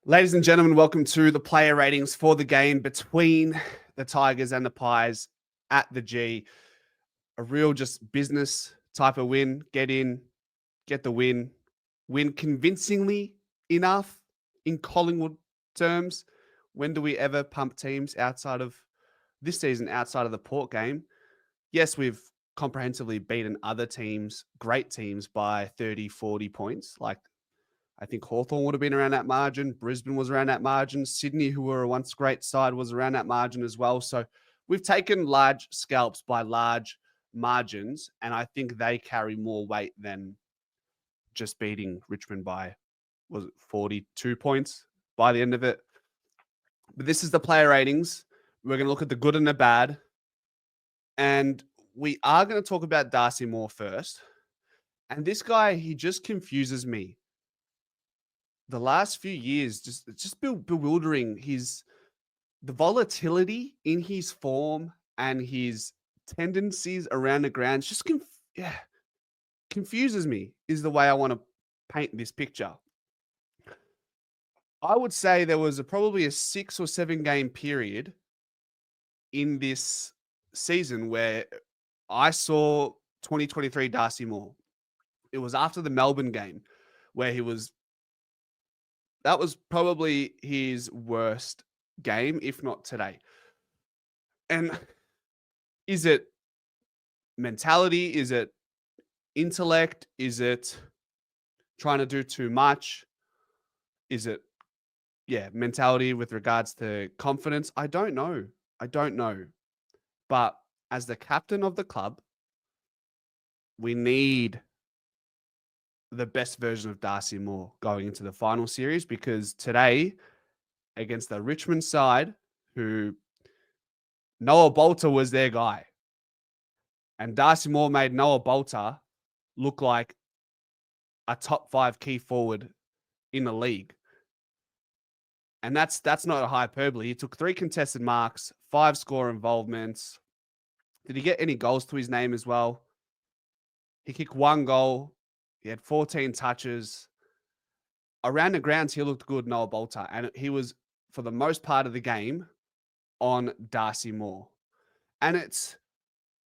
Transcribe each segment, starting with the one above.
Ladies and gentlemen, welcome to the player ratings for the game between the Tigers and the Pies at the G. A real just business type of win. Get in, get the win. Win convincingly enough in Collingwood terms. When do we ever pump teams outside of this season, outside of the Port game? Yes, we've comprehensively beaten other teams, great teams, by 30, 40 points. Like I think Hawthorn would have been around that margin. Brisbane was around that margin. Sydney, who were a once great side, was around that margin as well. So we've taken large scalps by large margins, and I think they carry more weight than just beating Richmond by, was it 42 points by the end of it? But this is the player ratings. We're going to look at the good and the bad. And we are going to talk about Darcy Moore first. And this guy, he just confuses me. The last few years, it's just bewildering. The volatility in his form and his tendencies around the ground just confuses me, is the way I want to paint this picture. I would say there was probably a 6 or 7 game period in this season where I saw 2023 Darcy Moore. It was after the Melbourne game where that was probably his worst game, if not today. And is it mentality? Is it intellect? Is it trying to do too much? Is it, mentality with regards to confidence? I don't know. But as the captain of the club, we need the best version of Darcy Moore going into the final series, because today, against the Richmond side, who Noah Bolter was their guy, and Darcy Moore made Noah Bolter look like a top 5 key forward in the league. And that's not a hyperbole. He took 3 contested marks, 5 score involvements. Did he get any goals to his name as well? He kicked 1 goal. He had 14 touches. Around the grounds, he looked good, Noah Bolter. And he was, for the most part of the game, on Darcy Moore. And it's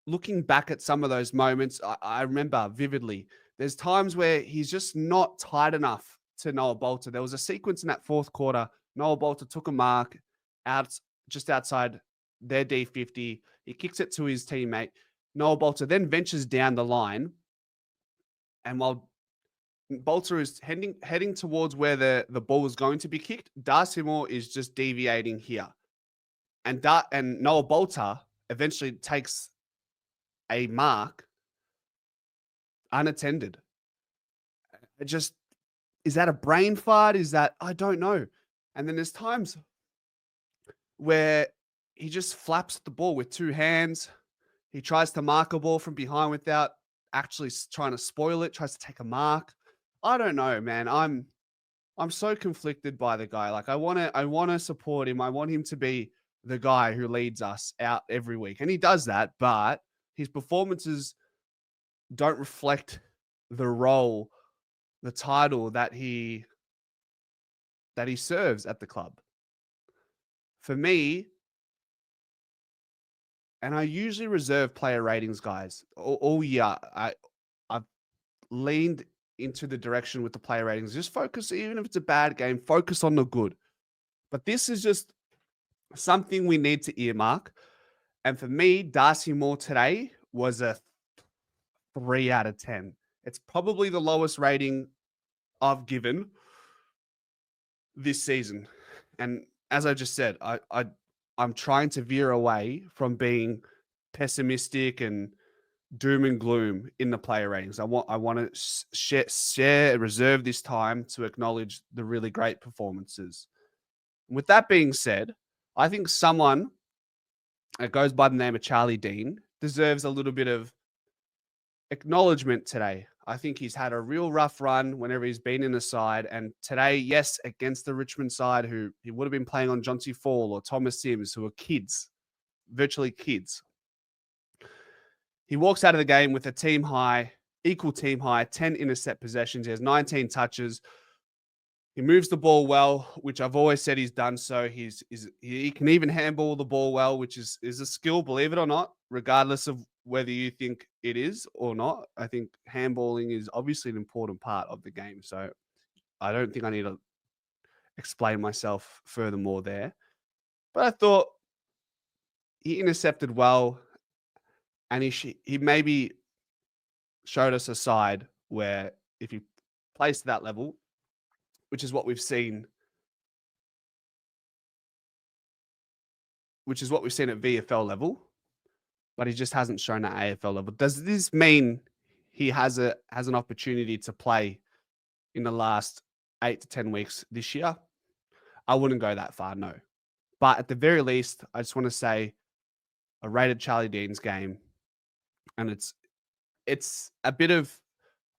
looking back at some of those moments, I remember vividly, there's times where he's just not tight enough to Noah Bolter. There was a sequence in that fourth quarter. Noah Bolter took a mark just outside their D50. He kicks it to his teammate. Noah Bolter then ventures down the line. And while Bolter is heading towards where the ball was going to be kicked, Darcy Moore is just deviating here. And Noah Bolter eventually takes a mark unattended. Is that a brain fart? I don't know. And then there's times where he just flaps the ball with 2 hands. He tries to mark a ball from behind without actually trying to spoil it, tries to take a mark. I don't know, man. I'm so conflicted by the guy. Like I want to support him. I want him to be the guy who leads us out every week. And he does that, but his performances don't reflect the role, the title that he serves at the club. For me, and I usually reserve player ratings, guys, all year. I've leaned into the direction with the player ratings. Just focus, even if it's a bad game, focus on the good. But this is just something we need to earmark. And for me, Darcy Moore today was a 3 out of 10. It's probably the lowest rating I've given this season. And as I just said, I'm trying to veer away from being pessimistic and doom and gloom in the player ratings. I want to reserve this time to acknowledge the really great performances. With that being said, I think someone that goes by the name of Charlie Dean deserves a little bit of acknowledgement today. I think he's had a real rough run whenever he's been in the side. And today, yes, against the Richmond side, who he would have been playing on John C. Fall or Thomas Sims, who are kids, virtually kids. He walks out of the game with a equal team high, 10 intercept possessions. He has 19 touches. He moves the ball well, which I've always said he's done so. He can even handball the ball well, which is a skill, believe it or not, regardless of whether you think it is or not. I think handballing is obviously an important part of the game. So I don't think I need to explain myself furthermore there. But I thought he intercepted well, and he maybe showed us a side where if he plays to that level, which is what we've seen, at VFL level, but he just hasn't shown at AFL level. Does this mean he has an opportunity to play in the last 8 to 10 weeks this year? I wouldn't go that far, no. But at the very least, I just want to say I rated Charlie Dean's game, and it's a bit of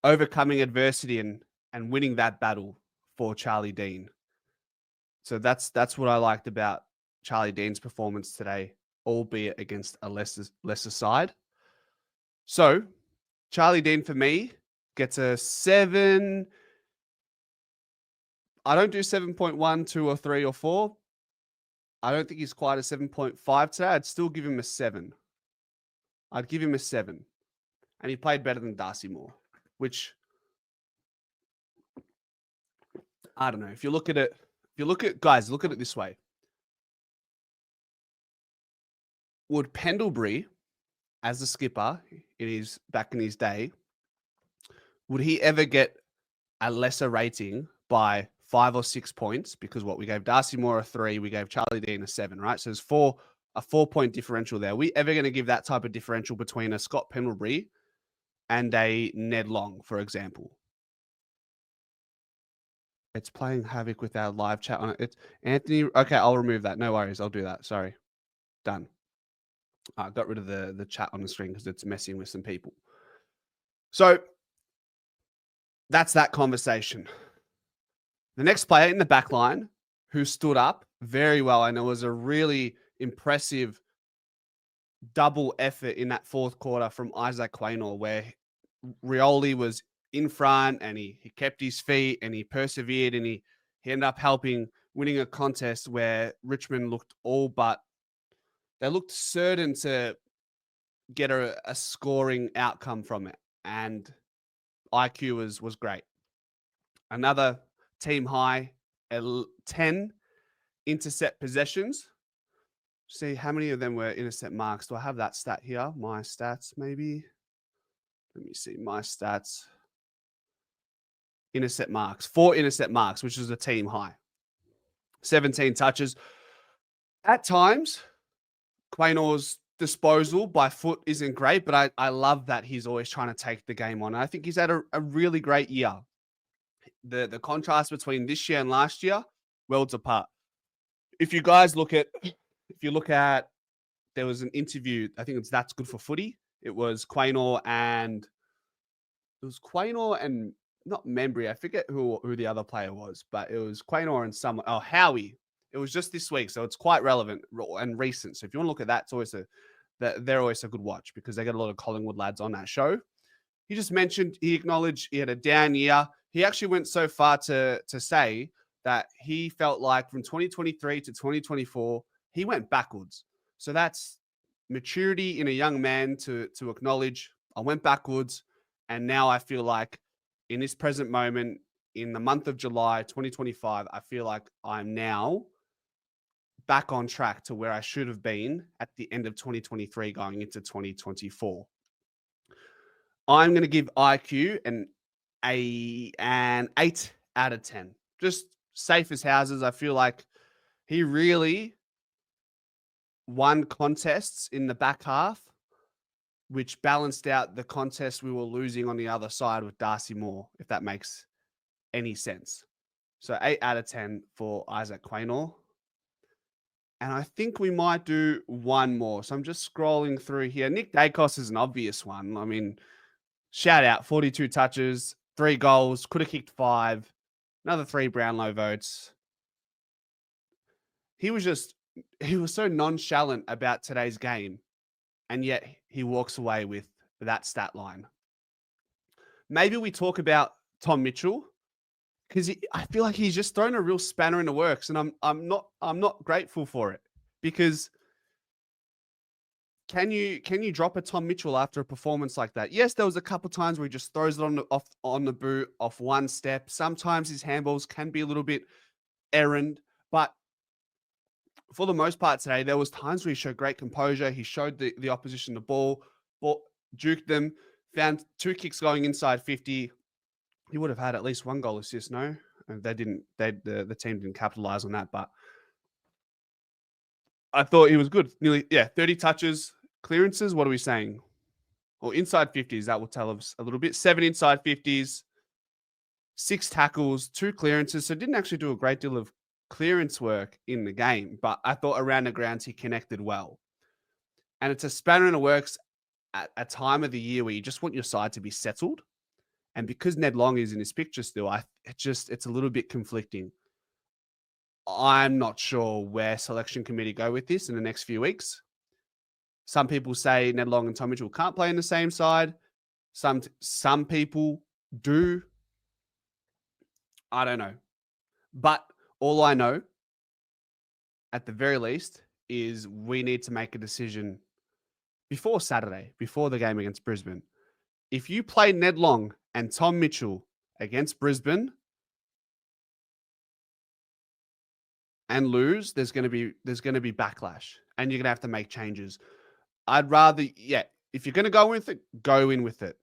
overcoming adversity and winning that battle for Charlie Dean. So that's what I liked about Charlie Dean's performance today, albeit against a lesser side. So Charlie Dean for me gets a 7. I don't do 7.1, 2, or 3, or 4. I don't think he's quite a 7.5 today. I'd still give him a 7. I'd give him a 7. And he played better than Darcy Moore, which I don't know. If you look at guys, look at it this way. Would Pendlebury, as a skipper back in his day, would he ever get a lesser rating by 5 or 6 points? Because we gave Darcy Moore a 3, we gave Charlie Dean a 7, right? So there's a 4-point differential there. Are we ever going to give that type of differential between a Scott Pendlebury and a Ned Long, for example? It's playing havoc with our live chat on it. It's Anthony. Okay, I'll remove that. No worries. I'll do that. Sorry. Done. I got rid of the chat on the screen because it's messing with some people. So that's that conversation. The next player in the back line who stood up very well, and it was a really impressive double effort in that fourth quarter from Isaac Quainor, where Rioli was in front and he kept his feet and he persevered and he ended up winning a contest where Richmond looked certain to get a scoring outcome from it. And IQ was great. Another team high, 10 intercept possessions. See how many of them were intercept marks. Do I have that stat here? My stats, maybe. Let me see my stats. Intercept marks. 4 intercept marks, which is a team high. 17 touches. At times, Quainor's disposal by foot isn't great, but I love that he's always trying to take the game on. I think he's had a really great year. The contrast between this year and last year, worlds apart. If you look at, there was an interview, I think it's That's Good for Footy. It was Quainor and not Membry. I forget who the other player was, but it was Quainor and someone. Oh, Howie. It was just this week, so it's quite relevant and recent. So if you want to look at that, they're always a good watch because they got a lot of Collingwood lads on that show. He acknowledged he had a down year. He actually went so far to say that he felt like from 2023 to 2024, he went backwards. So that's maturity in a young man to acknowledge, I went backwards, and now I feel like in this present moment, in the month of July 2025, I feel like I'm now back on track to where I should have been at the end of 2023 going into 2024. I'm going to give IQ an 8 out of 10. Just safe as houses. I feel like he really won contests in the back half, which balanced out the contest we were losing on the other side with Darcy Moore, if that makes any sense. So 8 out of 10 for Isaac Quainor. And I think we might do one more. So I'm just scrolling through here. Nick Dacos is an obvious one. I mean, shout out, 42 touches, 3 goals, could have kicked 5, another 3 Brownlow votes. He was so nonchalant about today's game, and yet he walks away with that stat line. Maybe we talk about Tom Mitchell because I feel like he's just thrown a real spanner in the works, and I'm not grateful for it, because can you drop a Tom Mitchell after a performance like that? Yes, there was a couple times where he just throws it on the boot off one step. Sometimes his handballs can be a little bit errand, but for the most part today, there was times where he showed great composure. He showed the opposition the ball, juked them, found 2 kicks going inside 50. He would have had at least 1 goal assist, no? And they didn't. The team didn't capitalize on that, but I thought he was good. Nearly 30 touches, clearances. What are we saying? Or inside 50s, that will tell us a little bit. 7 inside 50s, 6 tackles, 2 clearances. So didn't actually do a great deal of clearance work in the game, but I thought around the grounds he connected well. And it's a spanner in the works at a time of the year where you just want your side to be settled. And because Ned Long is in his picture still, it's a little bit conflicting. I'm not sure where selection committee go with this in the next few weeks. Some people say Ned Long and Tom Mitchell can't play in the same side. Some people do. I don't know. But all I know, at the very least, is we need to make a decision before Saturday, before the game against Brisbane. If you play Ned Long and Tom Mitchell against Brisbane and lose, there's going to be backlash, and you're going to have to make changes. I'd rather, if you're going to go with it, go in with it.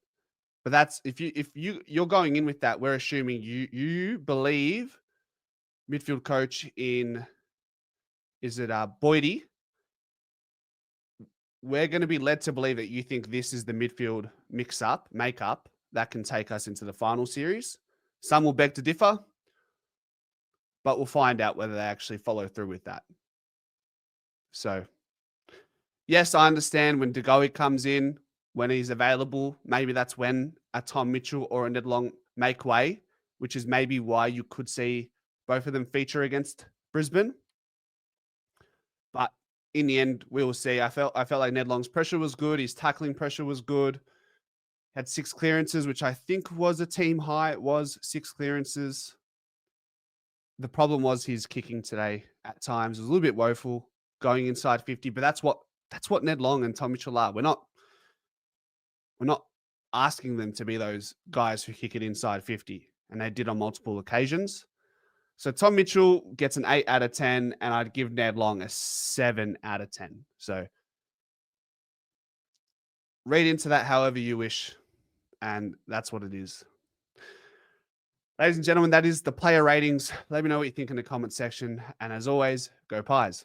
But that's if you're going in with that, we're assuming you believe midfield coach in, is it Boydie? We're going to be led to believe that you think this is the midfield makeup that can take us into the final series. Some will beg to differ, but we'll find out whether they actually follow through with that. So, yes, I understand when DeGoey comes in, when he's available, maybe that's when a Tom Mitchell or a Ned Long make way, which is maybe why you could see both of them feature against Brisbane. But in the end, we will see. I felt like Ned Long's pressure was good. His tackling pressure was good. Had 6 clearances, which I think was a team high. It was 6 clearances. The problem was his kicking today at times. It was a little bit woeful going inside 50, but that's what Ned Long and Tom Mitchell are. We're not asking them to be those guys who kick it inside 50, and they did on multiple occasions. So Tom Mitchell gets an 8 out of 10, and I'd give Ned Long a 7 out of 10. So read into that however you wish, and that's what it is. Ladies and gentlemen, that is the player ratings. Let me know what you think in the comment section. And as always, go Pies.